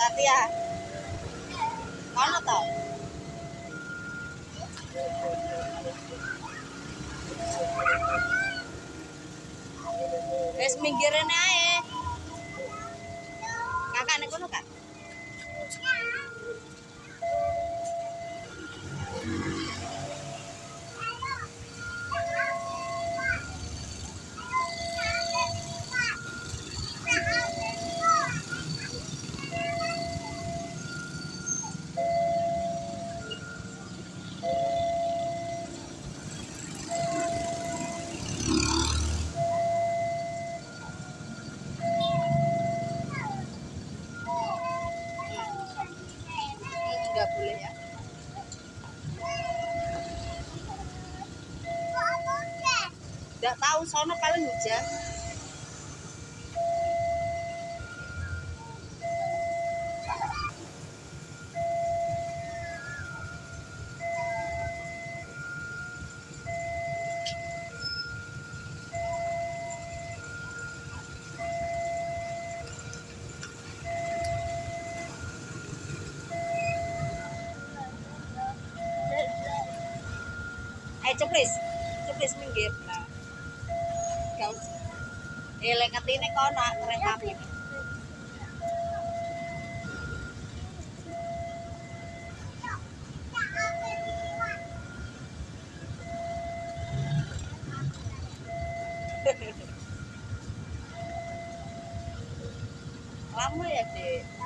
Tati ya. Kono to. Wis minggir rene ae. Kakak nek kono, Kak. Enggak boleh ya. Enggak tahu sono paling hujan. Ayo ceplis. Ceplis minggir. Nah. Kau leket ini kono rekam ini. Lama ya, Dek.